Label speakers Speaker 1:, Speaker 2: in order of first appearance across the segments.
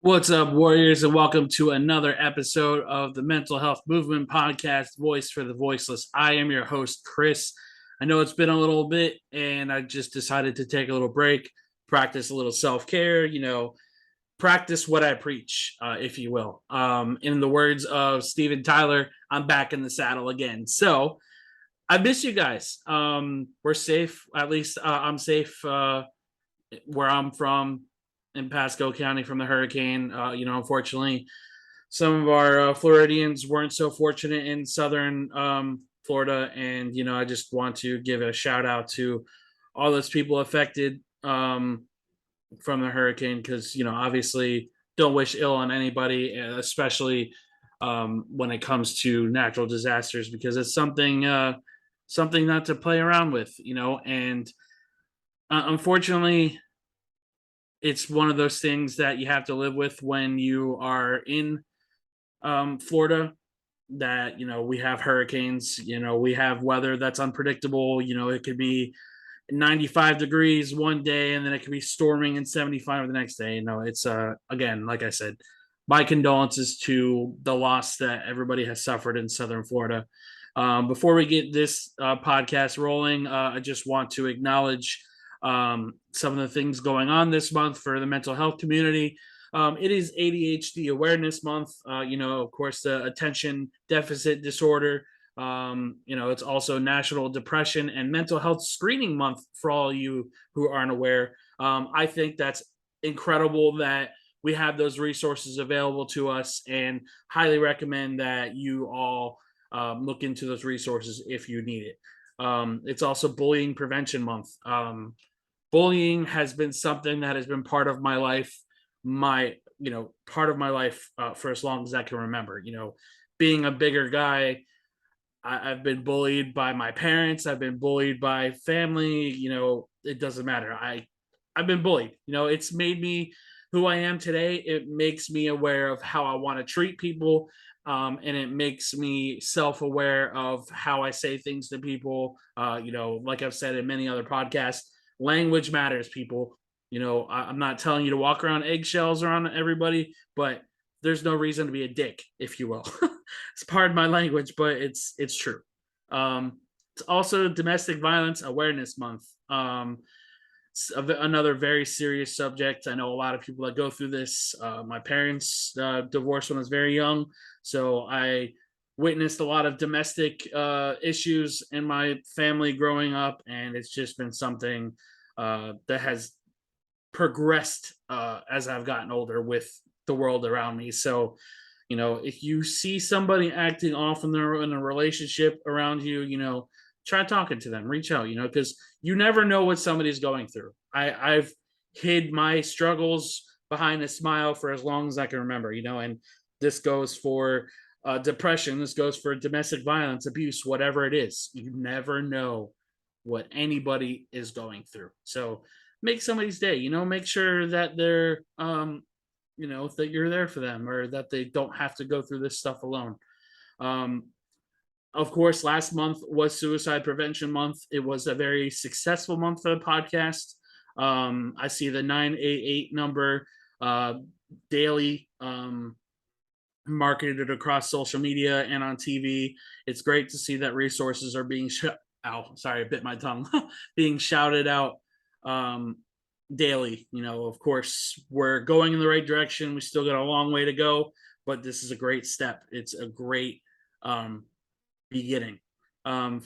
Speaker 1: What's up, Warriors, and welcome to another episode of the Mental Health Movement Podcast, Voice for the Voiceless. I am your host, Chris. I know it's been a little bit, and I just decided to take a little break, practice a little self care, practice what I preach, if you will. In the words of Steven Tyler, I'm back in the saddle again. So I miss you guys. We're safe, at least I'm safe where I'm from in Pasco County from the hurricane. Unfortunately, some of our Floridians weren't so fortunate in southern Florida, and I just want to give a shout out to all those people affected from the hurricane because obviously don't wish ill on anybody, especially when it comes to natural disasters because it's something not to play around with, and unfortunately it's one of those things that you have to live with when you are in Florida. That we have hurricanes, we have weather that's unpredictable. It could be 95 degrees one day and then it could be storming and 75 the next day. It's again, like I said, my condolences to the loss that everybody has suffered in southern Florida. Before we get this podcast rolling, I just want to acknowledge some of the things going on this month for the mental health community. It is ADHD Awareness Month. Of course, the attention deficit disorder. It's also National Depression and Mental Health Screening Month for all you who aren't aware. I think that's incredible that we have those resources available to us, and highly recommend that you all look into those resources if you need it. It's also Bullying Prevention Month. Bullying has been something that has been part of my life, for as long as I can remember. Being a bigger guy, I've been bullied by my parents. I've been bullied by family. It doesn't matter. I've been bullied. It's made me who I am today. It makes me aware of how I want to treat people. And it makes me self-aware of how I say things to people. Like I've said in many other podcasts, language matters, people. I'm not telling you to walk around eggshells around everybody, but there's no reason to be a dick, if you will. It's part of my language, but it's true. It's also Domestic Violence Awareness Month. It's another very serious subject. I know a lot of people that go through this. My parents divorced when I was very young, so I witnessed a lot of domestic issues in my family growing up, and it's just been something that has progressed as I've gotten older with the world around me. So, if you see somebody acting off in a relationship around you, try talking to them, reach out, because you never know what somebody's going through. I've hid my struggles behind a smile for as long as I can remember, and this goes for depression, this goes for domestic violence, abuse, whatever it is. You never know what anybody is going through. So make somebody's day, make sure that they're that you're there for them, or that they don't have to go through this stuff alone. um of course, last month was Suicide Prevention Month. It was a very successful month for the podcast. I see the 988 number daily, marketed across social media and on TV. It's great to see that resources are being sorry, I bit my tongue. Being shouted out daily. Of course, we're going in the right direction. We still got a long way to go, but this is a great step. It's a great beginning.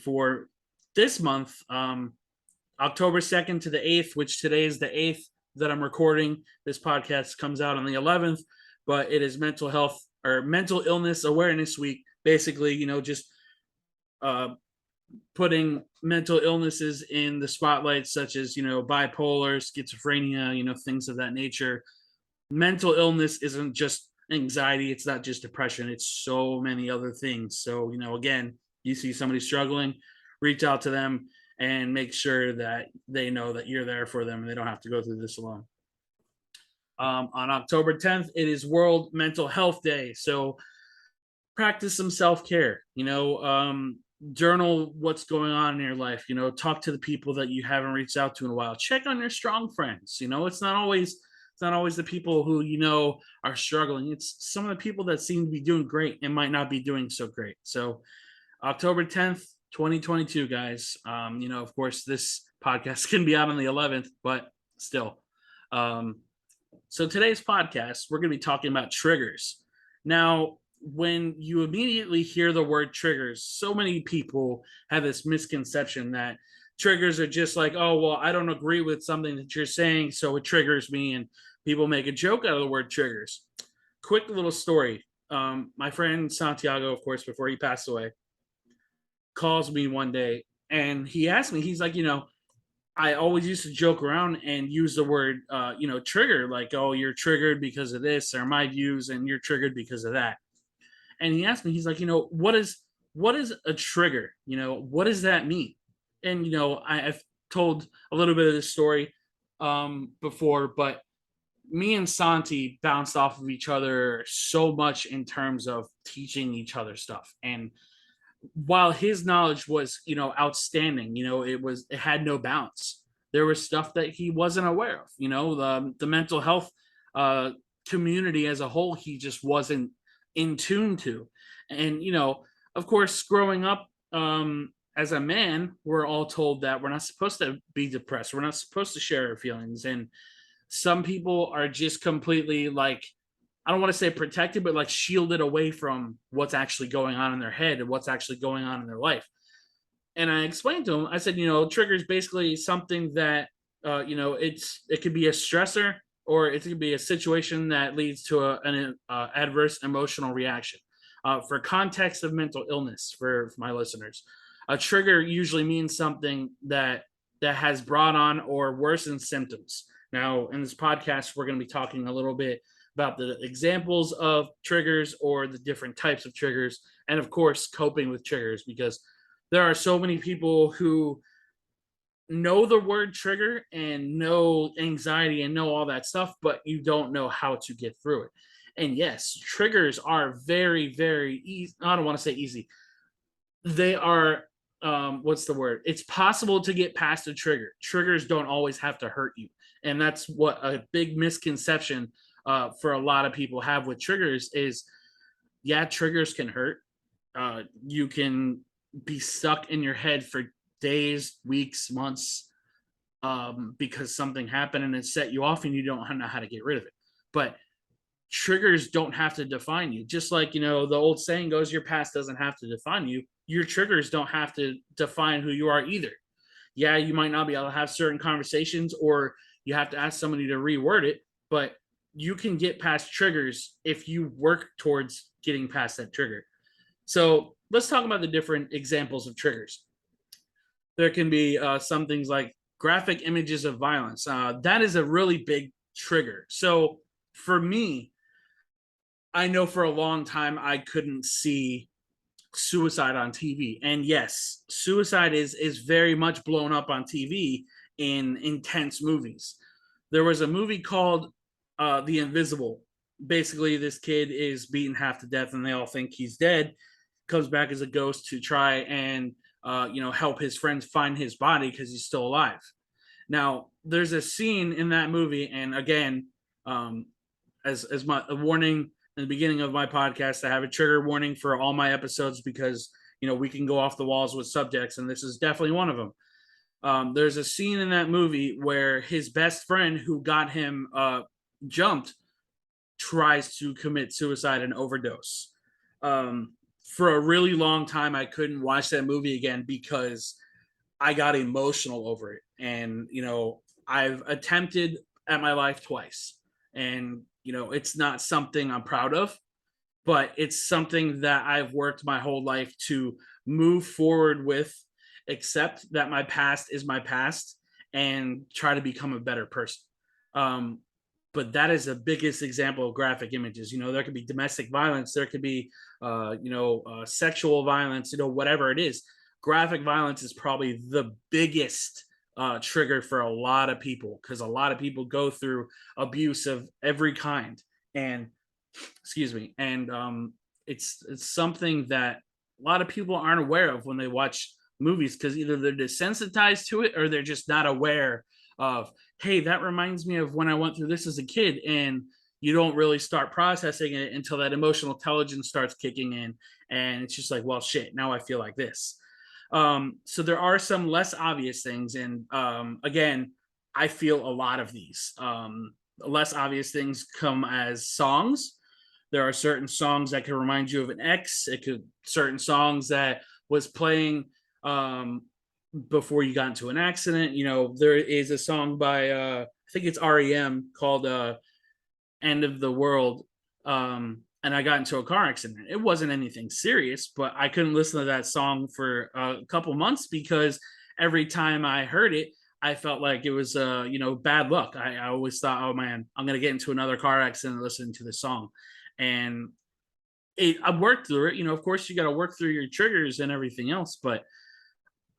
Speaker 1: For this month, October 2nd to the 8th, which today is the 8th that I'm recording. This podcast comes out on the 11th, but it is mental health or mental illness awareness week. Basically, just putting mental illnesses in the spotlight, such as, bipolar, schizophrenia, things of that nature. Mental illness isn't just anxiety. It's not just depression. It's so many other things. So, again, you see somebody struggling, reach out to them and make sure that they know that you're there for them and they don't have to go through this alone. On October 10th, it is World Mental Health Day. So practice some self-care, journal what's going on in your life, talk to the people that you haven't reached out to in a while, check on your strong friends. It's It's not always the people who are struggling. It's some of the people that seem to be doing great and might not be doing so great. So October 10th, 2022, guys. Of course, this podcast can be out on the 11th, but still. Um, so today's podcast, we're going to be talking about triggers. Now, when you immediately hear the word triggers, so many people have this misconception that triggers are just like, oh, well, I don't agree with something that you're saying, so it triggers me. And people make a joke out of the word triggers. Quick little story. My friend Santiago, of course, before he passed away, calls me one day and he asked me, he's like, I always used to joke around and use the word, trigger, like, oh, you're triggered because of this, or my views, and you're triggered because of that. And he asked me, he's like, what is a trigger? What does that mean? And I've told a little bit of this story before, but me and Santi bounced off of each other so much in terms of teaching each other stuff. And while his knowledge was outstanding, it had no bounds. There was stuff that he wasn't aware of. The mental health community as a whole, he just wasn't in tune to. And of course, growing up as a man, we're all told that we're not supposed to be depressed, we're not supposed to share our feelings. And some people are just completely, like, I don't want to say protected, but like shielded away from what's actually going on in their head and what's actually going on in their life. And I explained to him, I said, trigger is basically something that, it could be a stressor, or it could be a situation that leads to an adverse emotional reaction. For context of mental illness, for my listeners, a trigger usually means something that has brought on or worsened symptoms. Now, in this podcast, we're going to be talking a little bit about the examples of triggers or the different types of triggers, and of course, coping with triggers, because there are so many people who know the word trigger and know anxiety and know all that stuff, but you don't know how to get through it. And yes, triggers are very, very easy. I don't want to say easy. They are, what's the word? It's possible to get past a trigger. Triggers don't always have to hurt you. And that's what a big misconception for a lot of people have with triggers is, yeah, triggers can hurt. You can be stuck in your head for days, weeks, months, because something happened and it set you off and you don't know how to get rid of it. But triggers don't have to define you. Just like, the old saying goes, your past doesn't have to define you. Your triggers don't have to define who you are either. Yeah, you might not be able to have certain conversations, or you have to ask somebody to reword it, but you can get past triggers if you work towards getting past that trigger. So let's talk about the different examples of triggers. There can be some things like graphic images of violence. That is a really big trigger. So for me, I know for a long time I couldn't see suicide on TV. And yes, suicide is very much blown up on TV in intense movies. There was a movie called The Invisible. Basically, this kid is beaten half to death and they all think he's dead, comes back as a ghost to try and help his friends find his body because he's still alive. Now, there's a scene in that movie, and again, as my a warning in the beginning of my podcast, I have a trigger warning for all my episodes because we can go off the walls with subjects, and this is definitely one of them. There's a scene in that movie where his best friend, who got him jumped, tries to commit suicide and overdose. For a really long time, I couldn't watch that movie again because I got emotional over it. And, I've attempted at my life twice. And, it's not something I'm proud of, but it's something that I've worked my whole life to move forward with, accept that my past is my past, and try to become a better person. But that is the biggest example of graphic images. There could be domestic violence, there could be, sexual violence, whatever it is. Graphic violence is probably the biggest trigger for a lot of people, because a lot of people go through abuse of every kind. And excuse me, and it's something that a lot of people aren't aware of when they watch movies, because either they're desensitized to it or they're just not aware of, hey, that reminds me of when I went through this as a kid. And you don't really start processing it until that emotional intelligence starts kicking in. And it's just like, well, shit, now I feel like this. So there are some less obvious things. And again, I feel a lot of these. Less obvious things come as songs. There are certain songs that can remind you of an ex. It could certain songs that was playing um, before you got into an accident. You know, there is a song by I think it's REM called "End of the World," and I got into a car accident. It wasn't anything serious, but I couldn't listen to that song for a couple months because every time I heard it, I felt like it was bad luck. I always thought, oh man, I'm gonna get into another car accident listening to the song, and I worked through it. You know, of course, you got to work through your triggers and everything else, but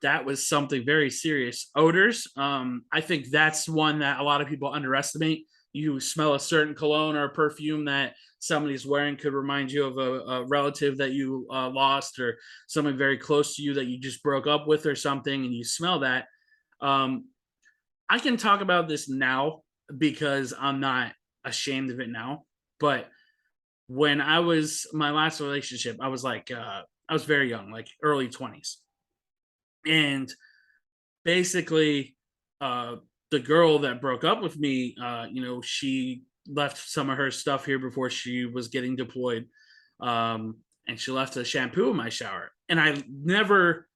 Speaker 1: that was something very serious. Odors, I think that's one that a lot of people underestimate. You smell a certain cologne or perfume that somebody's wearing could remind you of a relative that you lost, or someone very close to you that you just broke up with or something, and you smell that. Um, I can talk about this now because I'm not ashamed of it now. But when I was my last relationship, I was like, I was very young, like early 20s. And basically, uh, the girl that broke up with me, she left some of her stuff here before she was getting deployed. And she left a shampoo in my shower. And I never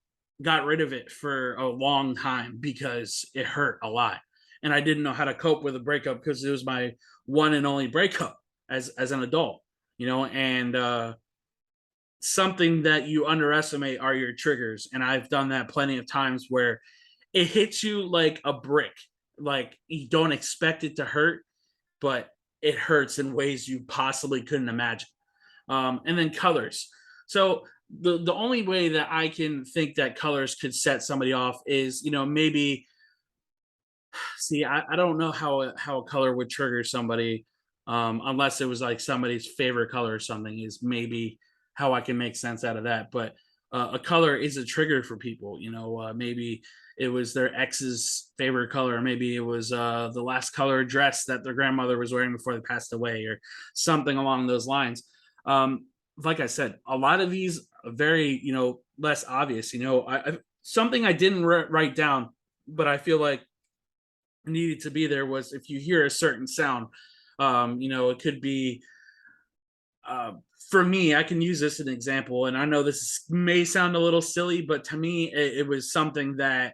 Speaker 1: got rid of it for a long time because it hurt a lot. And I didn't know how to cope with a breakup because it was my one and only breakup as an adult, and something that you underestimate are your triggers. And I've done that plenty of times where it hits you like a brick. Like you don't expect it to hurt, but it hurts in ways you possibly couldn't imagine. And then colors. So the only way that I can think that colors could set somebody off is, maybe see, I don't know how a color would trigger somebody, unless it was like somebody's favorite color or something, is maybe how I can make sense out of that. But a color is a trigger for people. Maybe it was their ex's favorite color. Maybe it was the last color dress that their grandmother was wearing before they passed away, or something along those lines. Like I said, a lot of these are very, less obvious. Something I didn't write down, but I feel like needed to be there was if you hear a certain sound. It could be, uh, for me, I can use this as an example, and I know this may sound a little silly, but to me, it was something that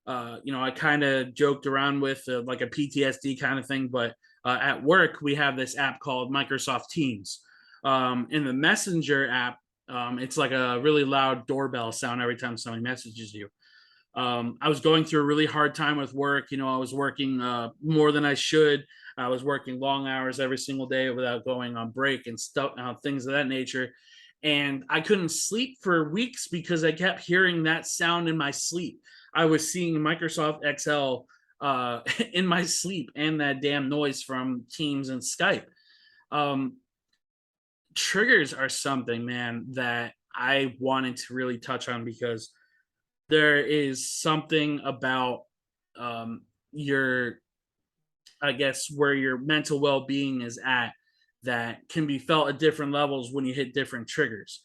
Speaker 1: I kind of joked around with, like a PTSD kind of thing. But at work, we have this app called Microsoft Teams. In the Messenger app, it's like a really loud doorbell sound every time somebody messages you. I was going through a really hard time with work. I was working more than I should. I was working long hours every single day without going on break and stuff, things of that nature. And I couldn't sleep for weeks because I kept hearing that sound in my sleep. I was seeing Microsoft Excel in my sleep, and that damn noise from Teams and Skype. Um, Triggers are something, man, that I wanted to really touch on because there is something about your, I guess, where your mental well-being is at that can be felt at different levels when you hit different triggers.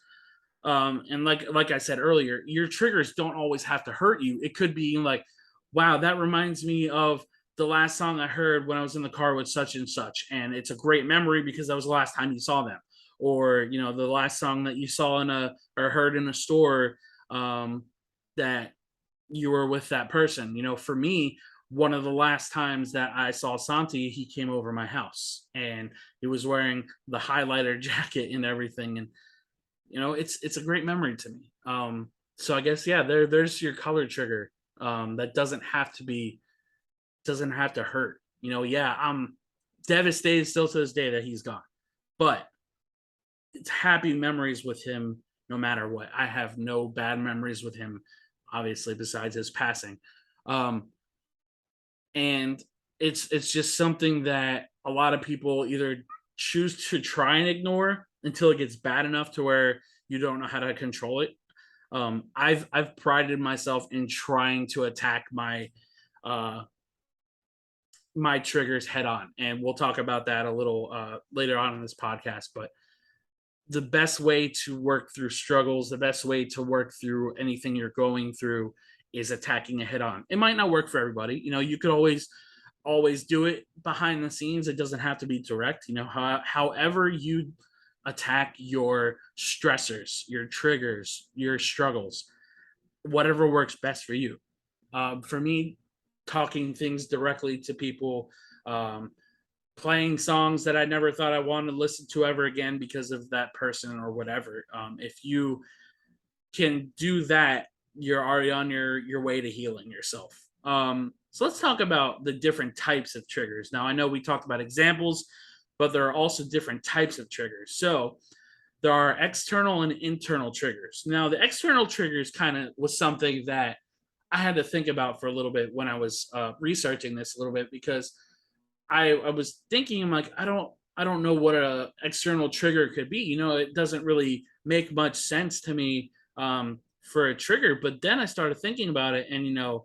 Speaker 1: And like I said earlier, your triggers don't always have to hurt you. It could be like, wow, that reminds me of the last song I heard when I was in the car with such and such, and it's a great memory because that was the last time you saw them. Or the last song that you saw in a or heard in a store, that you were with that person. For me, one of the last times that I saw Santi, he came over my house and he was wearing the highlighter jacket and everything. And it's a great memory to me. So I guess, yeah, there's your color trigger. That doesn't have to hurt. Yeah, I'm devastated still to this day that he's gone. But it's happy memories with him no matter what. I have no bad memories with him, obviously, besides his passing. Um, and it's just something that a lot of people either choose to try and ignore until it gets bad enough to where you don't know how to control it. I've prided myself in trying to attack my uh my triggers head on, and we'll talk about that a little later on in this podcast. But the best way to work through struggles, the best way to work through anything you're going through is attacking it head on. It might not work for everybody. You know, you could always do it behind the scenes. It doesn't have to be direct. You know, however you attack your stressors, your triggers, your struggles, whatever works best for you. For me, talking things directly to people, um, playing songs that I never thought I wanted to listen to ever again because of that person or whatever. If you can do that, you're already on your way to healing yourself. So let's talk about the different types of triggers. Now, I know we talked about examples, but there are also different types of triggers. So there are external and internal triggers. Now, the external triggers kind of was something that I had to think about for a little bit when I was researching this a little bit, because I was thinking, I'm like, I don't know what a external trigger could be. You know, it doesn't really make much sense to me for a trigger. But then I started thinking about it, and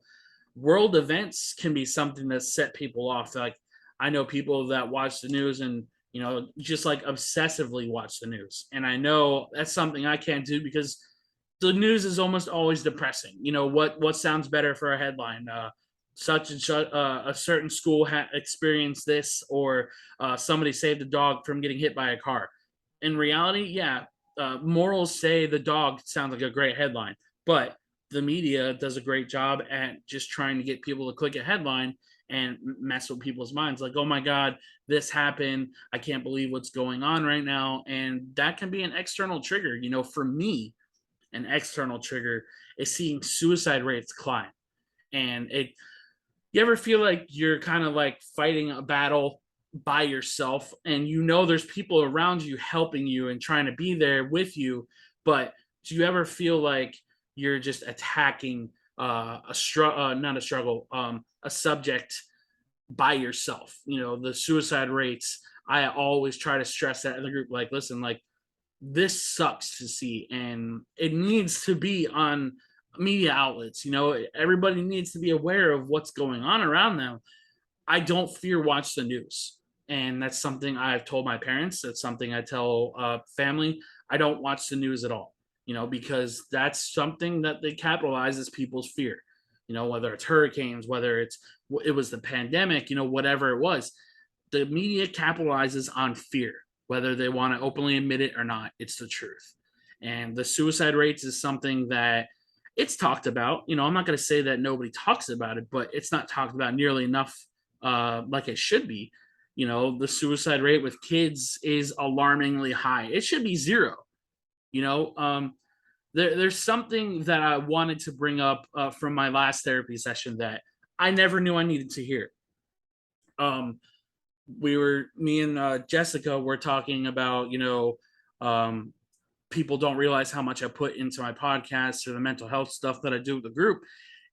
Speaker 1: world events can be something that set people off. Like, I know people that watch the news and just like obsessively watch the news, and I know that's something I can't do because the news is almost always depressing. What sounds better for a headline? Such and such, a certain school experienced this, or somebody saved a dog from getting hit by a car. In reality, yeah, morals say the dog sounds like a great headline, but the media does a great job at just trying to get people to click a headline and mess with people's minds. Like, oh my God, this happened. I can't believe what's going on right now. And that can be an external trigger. For me, an external trigger is seeing suicide rates climb. And you ever feel like you're kind of like fighting a battle by yourself, and there's people around you helping you and trying to be there with you, but do you ever feel like you're just attacking not a struggle, a subject by yourself? The suicide rates, I always try to stress that in the group, like, listen, like, this sucks to see, and it needs to be on media outlets. Everybody needs to be aware of what's going on around them. I don't fear watch the news, and that's something I've told my parents. That's something I tell family. I don't watch the news at all, because that's something that they capitalize as people's fear. Whether it's hurricanes, whether it was the pandemic, whatever it was, the media capitalizes on fear, whether they want to openly admit it or not. It's the truth. And the suicide rates is something that it's talked about. I'm not going to say that nobody talks about it, but it's not talked about nearly enough, like it should be. The suicide rate with kids is alarmingly high. It should be zero. There's something that I wanted to bring up from my last therapy session that I never knew I needed to hear. Me and Jessica were talking about, people don't realize how much I put into my podcast or the mental health stuff that I do with the group.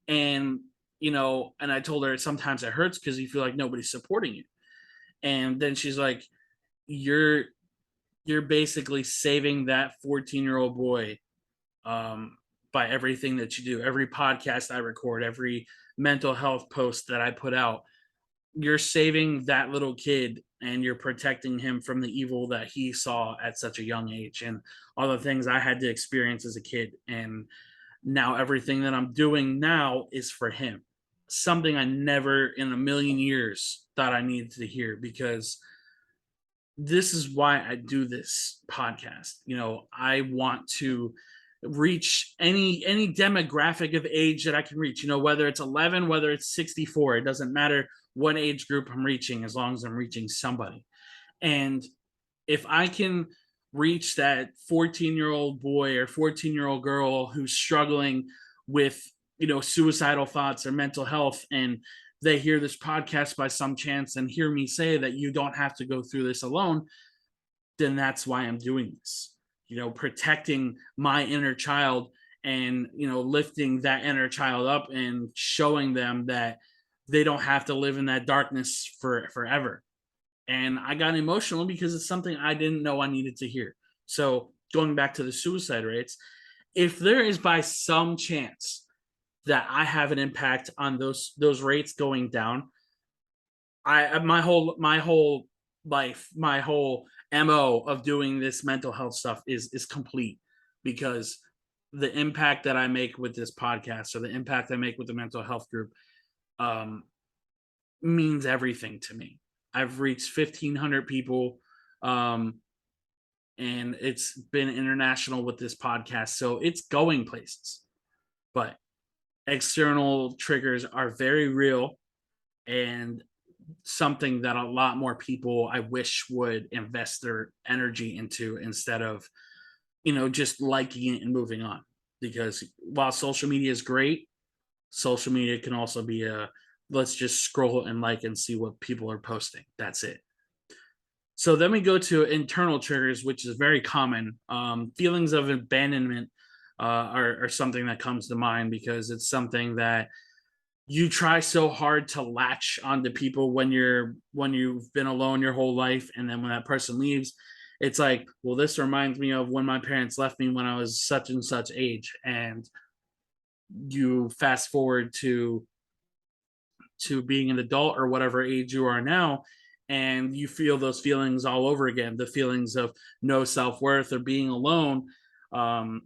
Speaker 1: And, and I told her sometimes it hurts because you feel like nobody's supporting you. And then she's like, you're basically saving that 14-year-old boy by everything that you do, every podcast I record, every mental health post that I put out. You're saving that little kid, and you're protecting him from the evil that he saw at such a young age, and all the things I had to experience as a kid. And now everything that I'm doing now is for him. Something I never in a million years thought I needed to hear, because this is why I do this podcast. I want to reach any demographic of age that I can reach, whether it's 11, whether it's 64, it doesn't matter what age group I'm reaching, as long as I'm reaching somebody. And if I can reach that 14-year-old boy or 14-year-old girl who's struggling with, suicidal thoughts or mental health, and they hear this podcast by some chance and hear me say that you don't have to go through this alone, then that's why I'm doing this. Protecting my inner child, and, lifting that inner child up and showing them that they don't have to live in that darkness forever. And I got emotional because it's something I didn't know I needed to hear. So going back to the suicide rates, if there is by some chance that I have an impact on those rates going down, my whole life, my whole MO of doing this mental health stuff is complete, because the impact that I make with this podcast, or the impact I make with the mental health group, um, means everything to me. I've reached 1,500 people, um, and it's been international with this podcast, so it's going places. But external triggers are very real, and something that a lot more people, I wish, would invest their energy into, instead of, just liking it and moving on. Because while social media is great, social media can also be a, let's just scroll and like and see what people are posting. That's it. So then we go to internal triggers, which is very common. Feelings of abandonment are something that comes to mind, because it's something that you try so hard to latch onto people when you've been alone your whole life, and then when that person leaves, it's like, well, this reminds me of when my parents left me when I was such and such age. And you fast forward to being an adult, or whatever age you are now, and you feel those feelings all over again, the feelings of no self-worth or being alone. um,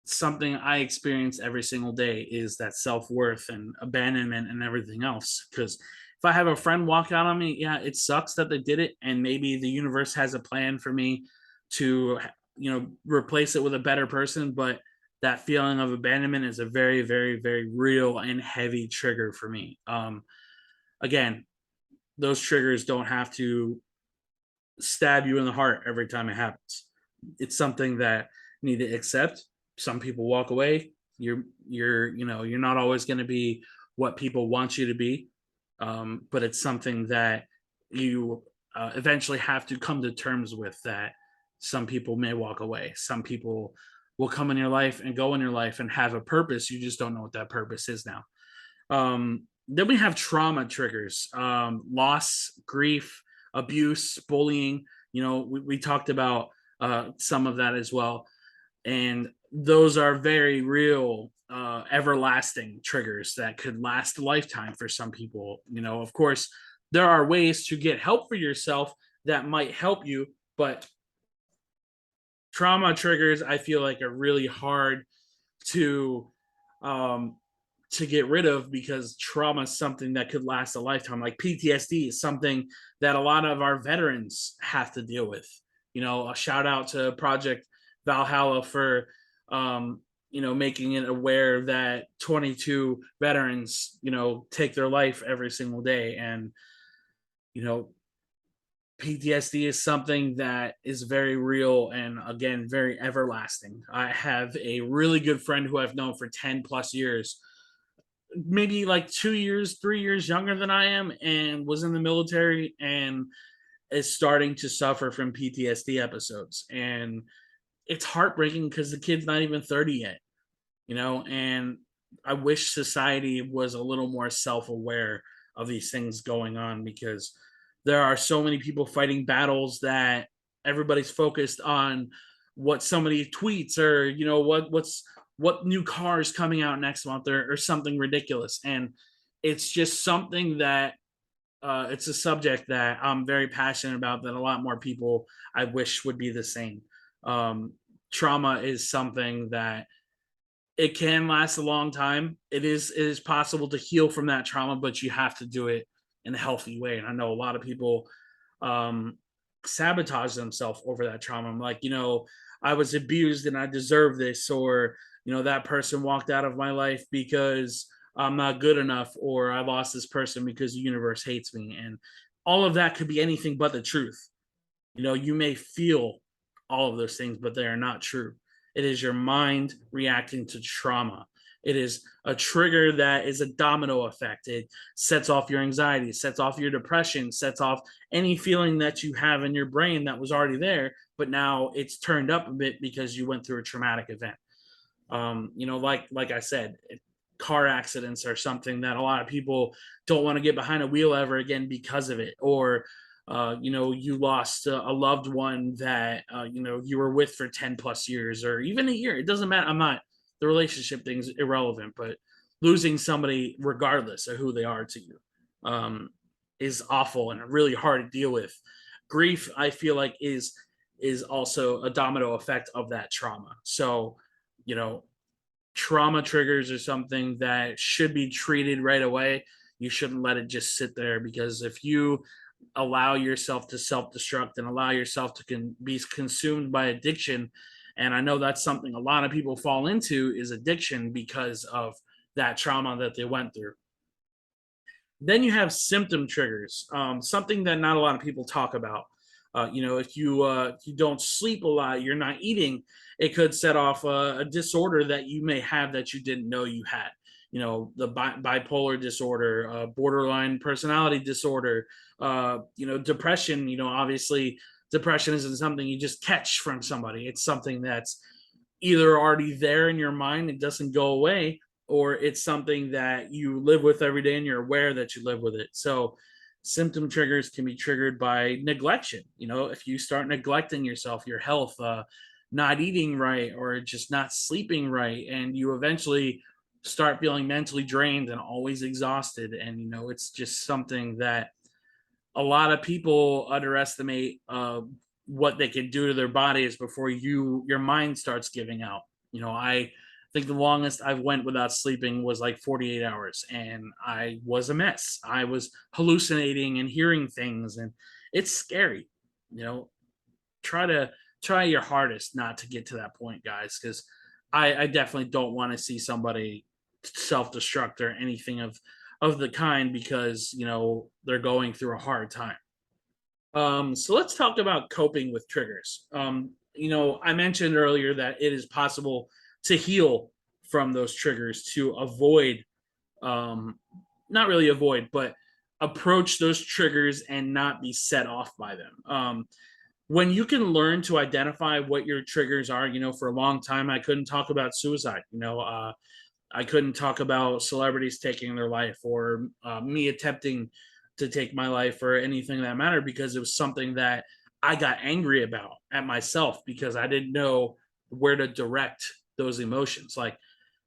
Speaker 1: Something I experience every single day is that self-worth and abandonment and everything else. Because if I have a friend walk out on me, yeah, it sucks that they did it, and maybe the universe has a plan for me to, replace it with a better person. But that feeling of abandonment is a very, very, very real and heavy trigger for me. Again, those triggers don't have to stab you in the heart every time it happens. It's something that you need to accept. Some people walk away. You're not always going to be what people want you to be, but it's something that you eventually have to come to terms with. That some people may walk away. Some people will come in your life and go in your life and have a purpose. You just don't know what that purpose is now. Then we have trauma triggers, loss, grief, abuse, bullying. We talked about some of that as well. And those are very real, everlasting triggers that could last a lifetime for some people. Of course, there are ways to get help for yourself that might help you, but trauma triggers, I feel like, are really hard to um, to get rid of, because trauma is something that could last a lifetime. Like PTSD is something that a lot of our veterans have to deal with. A shout out to Project Valhalla for making it aware that 22 veterans take their life every single day. And you know PTSD is something that is very real, and again, very everlasting. I have a really good friend who I've known for 10 plus years, maybe like 2 years, 3 years younger than I am, and was in the military, and is starting to suffer from PTSD episodes. And it's heartbreaking because the kid's not even 30 yet, and I wish society was a little more self aware of these things going on, because there are so many people fighting battles that everybody's focused on what somebody tweets, or what new car is coming out next month, or something ridiculous. And it's just something that it's a subject that I'm very passionate about, that a lot more people, I wish, would be the same. um, Trauma is something that it can last a long time. It is possible to heal from that trauma, but you have to do it in a healthy way. And I know a lot of people um, sabotage themselves over that trauma. I'm like, I was abused and I deserve this, or that person walked out of my life because I'm not good enough, or I lost this person because the universe hates me. And all of that could be anything but the truth. You may feel all of those things, but they are not true. It is your mind reacting to trauma. It is a trigger that is a domino effect. It sets off your anxiety, sets off your depression, sets off any feeling that you have in your brain that was already there, but now it's turned up a bit because you went through a traumatic event. Like I said, car accidents are something that a lot of people don't want to get behind a wheel ever again because of it. Or you lost a loved one that you were with for 10 plus years, or even a year. It doesn't matter. I'm not, the relationship thing's irrelevant, but losing somebody regardless of who they are to you. is awful and really hard to deal with. Grief, I feel like, is also a domino effect of that trauma. So, you know, trauma triggers are something that should be treated right away. You shouldn't let it just sit there, because if you allow yourself to self-destruct and allow yourself to be consumed by addiction, and I know that's something a lot of people fall into, is addiction, because of that trauma that they went through. Then you have symptom triggers, something that not a lot of people talk about. If you don't sleep a lot, you're not eating, it could set off a disorder that you may have that you didn't know you had. The bipolar disorder, borderline personality disorder, depression. Obviously, depression isn't something you just catch from somebody. It's something that's either already there in your mind, it doesn't go away, or it's something that you live with every day and you're aware that you live with it. So symptom triggers can be triggered by neglection. If you start neglecting yourself, your health, not eating right, or just not sleeping right, and you eventually start feeling mentally drained and always exhausted. And it's just something that a lot of people underestimate, what they can do to their bodies before your mind starts giving out. I think the longest I've went without sleeping was like 48 hours, and I was a mess. I was hallucinating and hearing things, and it's scary. You know, try your hardest not to get to that point, guys, because I definitely don't want to see somebody self-destruct or anything of the kind, because they're going through a hard time. So let's talk about coping with triggers. I mentioned earlier that it is possible to heal from those triggers, to avoid, um, not really avoid, but approach those triggers and not be set off by them. When you can learn to identify what your triggers are, for a long time, I couldn't talk about suicide. I couldn't talk about celebrities taking their life, or me attempting to take my life, or anything that mattered, because it was something that I got angry about at myself, because I didn't know where to direct those emotions. Like,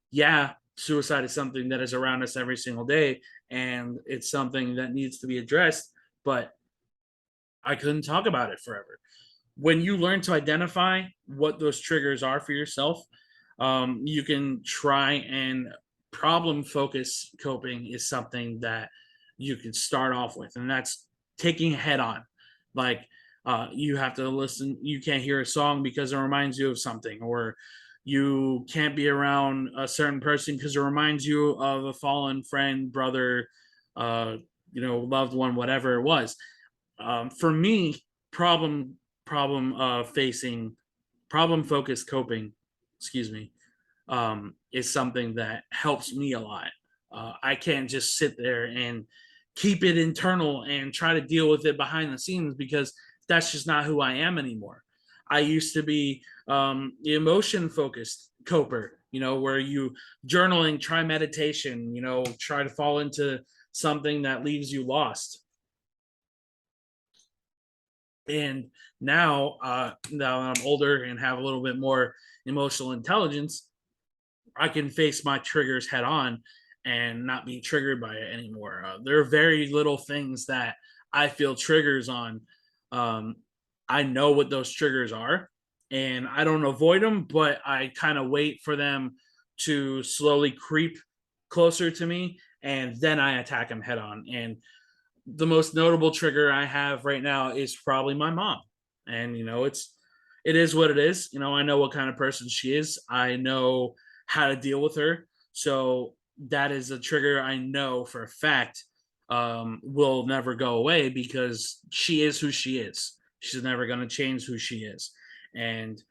Speaker 1: yeah, suicide is something that is around us every single day, and it's something that needs to be addressed, but I couldn't talk about it forever. When you learn to identify what those triggers are for yourself, you can try and problem focus coping is something that you can start off with, and that's taking head on. Like, you have to listen, you can't hear a song because it reminds you of something, or you can't be around a certain person because it reminds you of a fallen friend, brother, uh, loved one, whatever it was. For me, problem facing problem focused coping, excuse me, is something that helps me a lot. I can't just sit there and keep it internal and try to deal with it behind the scenes, because that's just not who I am anymore. I used to be, the emotion focused coper, where you journaling, try meditation, try to fall into something that leaves you lost. And now that I'm older and have a little bit more emotional intelligence, I can face my triggers head on and not be triggered by it anymore. There are very little things that I feel triggers on. Um, I know what those triggers are, and I don't avoid them, but I kind of wait for them to slowly creep closer to me, and then I attack them head on. And the most notable trigger I have right now is probably my mom. And it is what it is. I know what kind of person she is. I know how to deal with her. So that is a trigger I know for a fact, will never go away, because she is who she is. She's never going to change who she is. And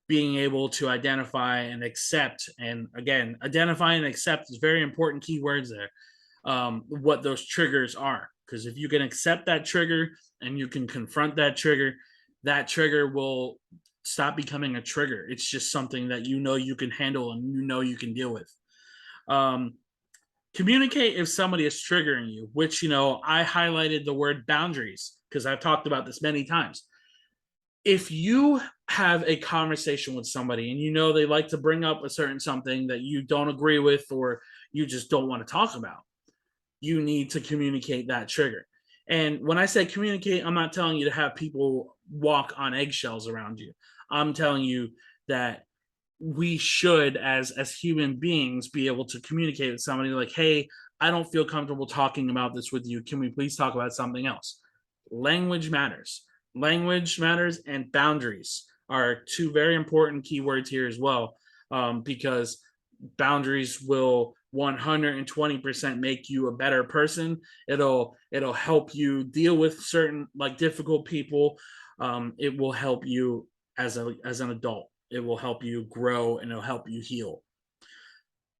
Speaker 1: being able to identify and accept, and again, identify and accept is very important keywords there, what those triggers are. Because if you can accept that trigger and you can confront that trigger will stop becoming a trigger. It's just something that you can handle and you can deal with. Um, Communicate if somebody is triggering you, which I highlighted the word boundaries, because I've talked about this many times. If you have a conversation with somebody and they like to bring up a certain something that you don't agree with, or you just don't want to talk about, you need to communicate that trigger. And when I say communicate, I'm not telling you to have people walk on eggshells around you. I'm telling you that we should, as human beings, be able to communicate with somebody like, hey, I don't feel comfortable talking about this with you, can we please talk about something else? Language matters. Language matters, and boundaries are two very important keywords here as well, because boundaries will 120% make you a better person. It'll help you deal with certain like difficult people. It will help you as an adult. It will help you grow, and it'll help you heal.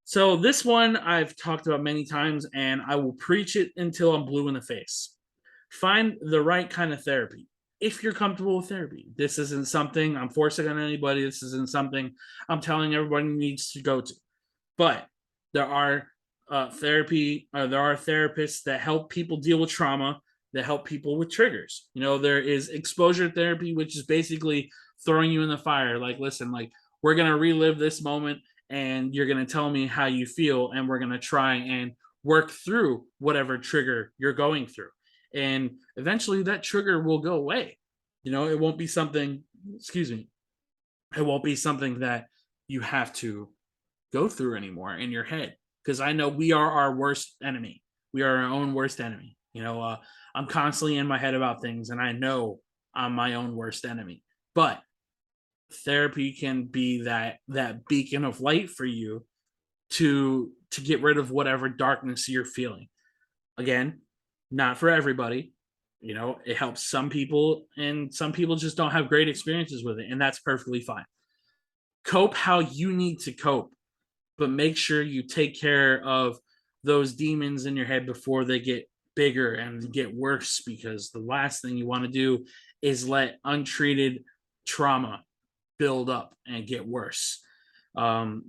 Speaker 1: So this one I've talked about many times, and I will preach it until I'm blue in the face. Find the right kind of therapy. If you're comfortable with therapy, this isn't something I'm forcing on anybody. This isn't something I'm telling everybody needs to go to. But there are there are therapists that help people deal with trauma, that help people with triggers. There is exposure therapy, which is basically throwing you in the fire. Like, listen, like, we're gonna relive this moment, and you're gonna tell me how you feel, and we're gonna try and work through whatever trigger you're going through. And eventually that trigger will go away. It won't be something, excuse me, it won't be something that you have to go through anymore in your head, because I know we are our worst enemy. We are our own worst enemy. I'm constantly in my head about things, and I know I'm my own worst enemy. But therapy can be that beacon of light for you to get rid of whatever darkness you're feeling. Again, not for everybody. It helps some people, and some people just don't have great experiences with it, and that's perfectly fine. Cope how you need to cope, but make sure you take care of those demons in your head before they get bigger and get worse, because the last thing you want to do is let untreated trauma build up and get worse. Then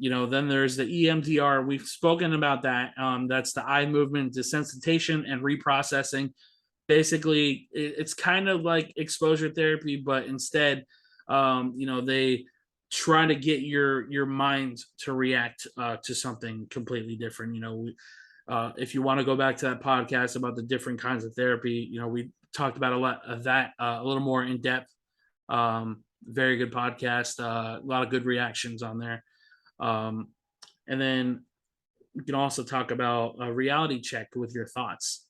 Speaker 1: there's the EMDR. We've spoken about that. That's the eye movement desensitization and reprocessing. Basically, it's kind of like exposure therapy, but instead, they try to get your mind to react to something completely different. If you want to go back to that podcast about the different kinds of therapy, we talked about a lot of that a little more in depth. Very good podcast. A lot of good reactions on there. And then we can also talk about a reality check with your thoughts.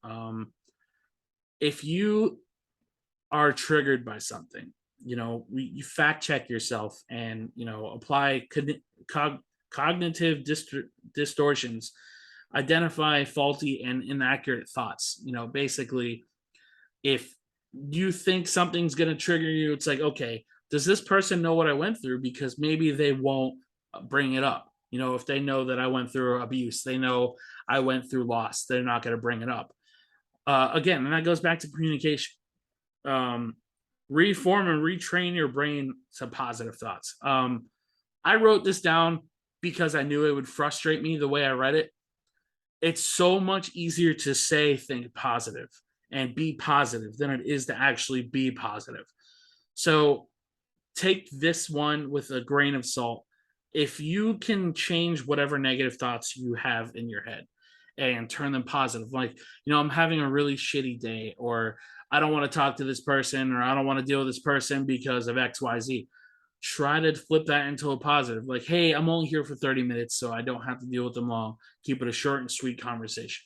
Speaker 1: If you are triggered by something, you fact check yourself, and apply cognitive distortions, identify faulty and inaccurate thoughts. Basically, if you think something's going to trigger you, it's like, okay, does this person know what I went through? Because maybe they won't bring it up. If they know that I went through abuse, they know I went through loss, they're not going to bring it up. Again, and that goes back to communication. Reform and retrain your brain to positive thoughts. I wrote this down because I knew it would frustrate me the way I read it. It's so much easier to say think positive and be positive than it is to actually be positive. So take this one with a grain of salt. If you can change whatever negative thoughts you have in your head and turn them positive, like, I'm having a really shitty day, or I don't want to talk to this person, or I don't want to deal with this person because of XYZ. Try to flip that into a positive. Like, hey, I'm only here for 30 minutes, so I don't have to deal with them long. Keep it a short and sweet conversation.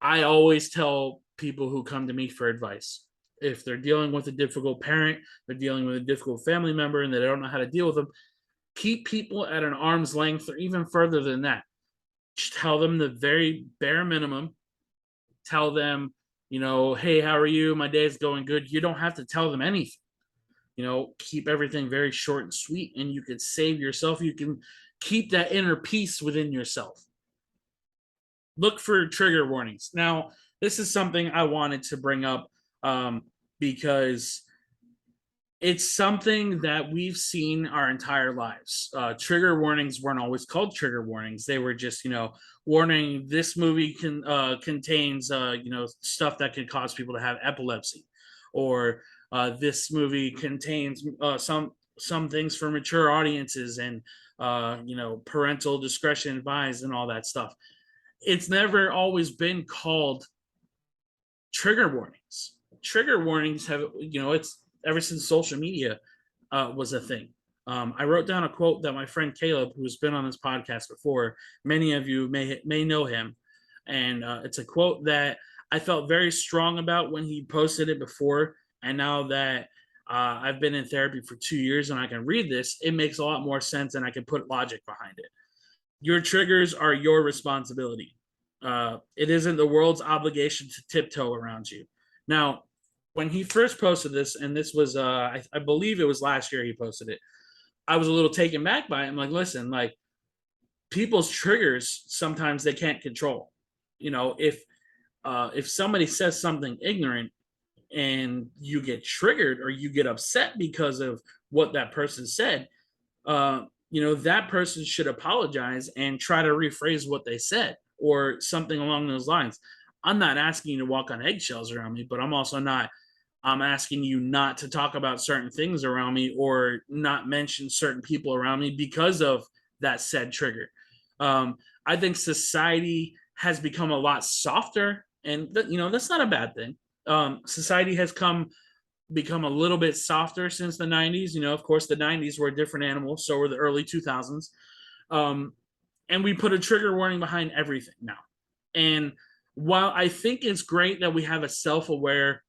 Speaker 1: I always tell people who come to me for advice, if they're dealing with a difficult parent, they're dealing with a difficult family member, and they don't know how to deal with them, keep people at an arm's length, or even further than that. Just tell them the very bare minimum. Tell them, hey, how are you? My day is going good. You don't have to tell them anything. Keep everything very short and sweet, and you can save yourself. You can keep that inner peace within yourself. Look for trigger warnings. Now, this is something I wanted to bring up, because it's something that we've seen our entire lives. Trigger warnings weren't always called trigger warnings. They were just, warning, this movie contains, stuff that can cause people to have epilepsy, or this movie contains some things for mature audiences, and parental discretion advised, and all that stuff. It's never always been called trigger warnings. Trigger warnings have, it's ever since social media was a thing. I wrote down a quote that my friend Caleb, who's been on this podcast before, many of you may know him, and it's a quote that I felt very strong about when he posted it before, and now that I've been in therapy for 2 years and I can read this, it makes a lot more sense and I can put logic behind it. Your triggers are your responsibility. It isn't the world's obligation to tiptoe around you. Now, when he first posted this, and this was, I believe it was last year he posted it, I was a little taken back by it. I'm like, listen, like, people's triggers sometimes they can't control. If somebody says something ignorant and you get triggered or you get upset because of what that person said, that person should apologize and try to rephrase what they said or something along those lines. I'm not asking you to walk on eggshells around me, but I'm asking you not to talk about certain things around me or not mention certain people around me because of that said trigger. I think society has become a lot softer, and that's not a bad thing. Society has become a little bit softer since the 90s. Of course, the 90s were a different animal, so were the early 2000s. And we put a trigger warning behind everything now. And while I think it's great that we have a self-aware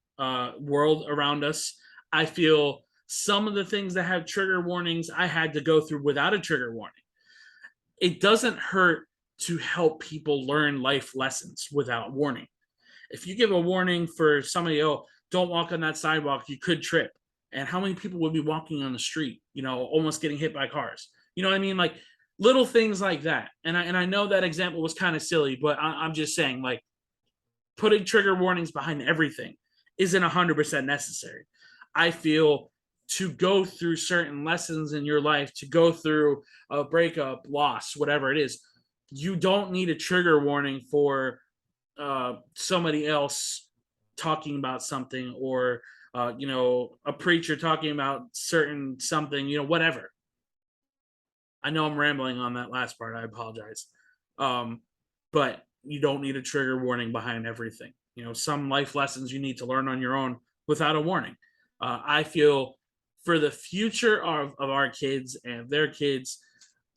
Speaker 1: world around us, I feel some of the things that have trigger warnings I had to go through without a trigger warning. It doesn't hurt to help people learn life lessons without warning. If you give a warning for somebody, don't walk on that sidewalk, you could trip. And how many people would be walking on the street, almost getting hit by cars? You know what I mean? Like, little things like that. And I know that example was kind of silly, but I'm just saying, like, putting trigger warnings behind everything isn't 100% necessary. I feel to go through certain lessons in your life, to go through a breakup, loss, whatever it is, you don't need a trigger warning for somebody else talking about something, or a preacher talking about certain something, whatever. I know I'm rambling on that last part. I apologize. But you don't need a trigger warning behind everything. Some life lessons you need to learn on your own without a warning. I feel for the future of our kids and their kids,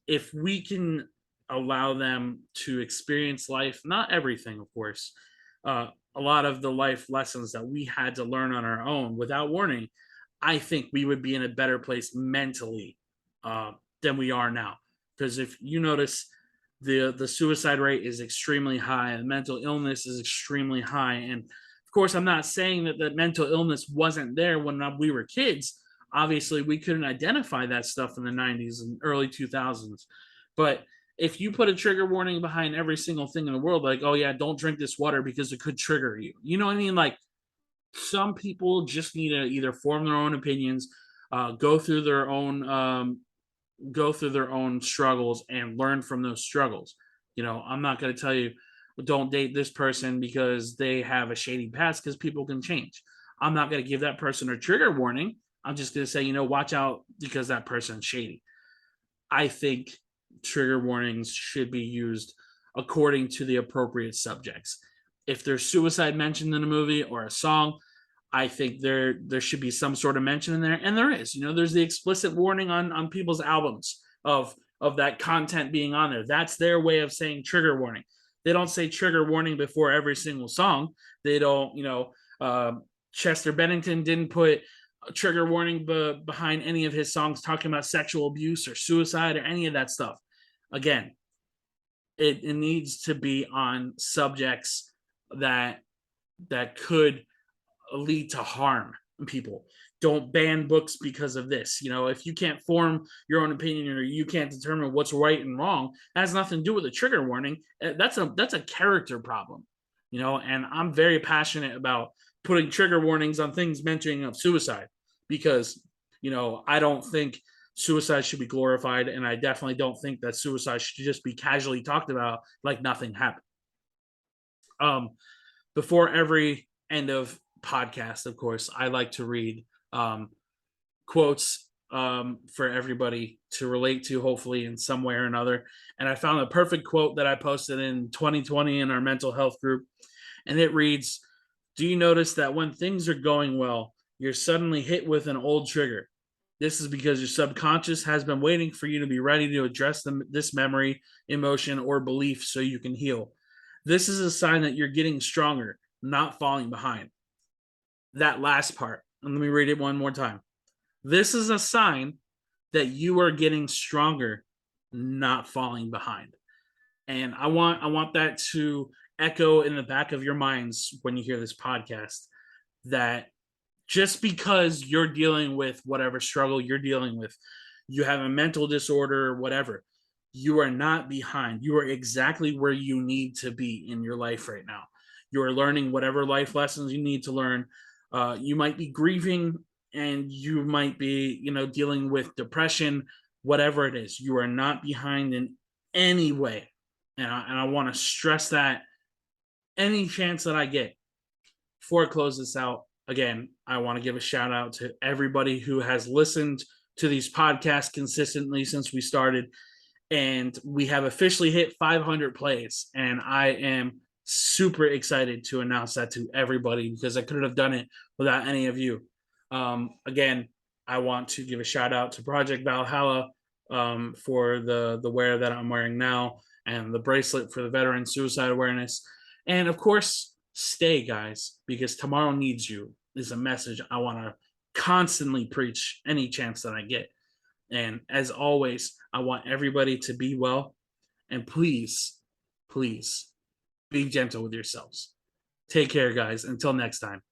Speaker 1: if we can allow them to experience life, not everything, of course, a lot of the life lessons that we had to learn on our own without warning, I think we would be in a better place mentally than we are now. Because if you notice, the suicide rate is extremely high, and mental illness is extremely high. And of course, I'm not saying that the mental illness wasn't there when we were kids. Obviously, we couldn't identify that stuff in the 90s and early 2000s. But if you put a trigger warning behind every single thing in the world, like, oh yeah, don't drink this water because it could trigger you. You know what I mean? Like, some people just need to either form their own opinions, go through their own struggles and learn from those struggles. I'm not going to tell you don't date this person because they have a shady past, because people can change. I'm not going to give that person a trigger warning. I'm just going to say, watch out because that person's shady. I think trigger warnings should be used according to the appropriate subjects. If there's suicide mentioned in a movie or a song, I think there should be some sort of mention in there, and there is. There's the explicit warning on people's albums of that content being on there. That's their way of saying trigger warning. They don't say trigger warning before every single song. They don't. Chester Bennington didn't put a trigger warning behind any of his songs talking about sexual abuse or suicide or any of that stuff. Again, it needs to be on subjects that could lead to harm people. Don't ban books because of this. If you can't form your own opinion or you can't determine what's right and wrong, that has nothing to do with a trigger warning. That's a character problem. And I'm very passionate about putting trigger warnings on things mentioning of suicide, because I don't think suicide should be glorified, and I definitely don't think that suicide should just be casually talked about like nothing happened. Before every end of podcast, of course, I like to read quotes for everybody to relate to, hopefully in some way or another. And I found a perfect quote that I posted in 2020 in our mental health group, and it reads, Do you notice that when things are going well, you're suddenly hit with an old trigger? This is because your subconscious has been waiting for you to be ready to address this memory, emotion, or belief so you can heal. This is a sign that you're getting stronger, not falling behind. That last part, and let me read it one more time. This is a sign that you are getting stronger, not falling behind. And I want that to echo in the back of your minds when you hear this podcast, that just because you're dealing with whatever struggle you're dealing with, you have a mental disorder, whatever, you are not behind. You are exactly where you need to be in your life right now. You are learning whatever life lessons you need to learn. You might be grieving, and you might be, dealing with depression, whatever it is. You are not behind in any way. And I want to stress that any chance that I get. Before I close this out, again, I want to give a shout out to everybody who has listened to these podcasts consistently since we started. And we have officially hit 500 plays. And I am super excited to announce that to everybody, because I couldn't have done it without any of you. Again, I want to give a shout out to Project Valhalla for the wear that I'm wearing now, and the bracelet for the veteran suicide awareness. And of course, stay, guys, because tomorrow needs you is a message I want to constantly preach any chance that I get. And as always, I want everybody to be well. And please, please be gentle with yourselves. Take care, guys. Until next time.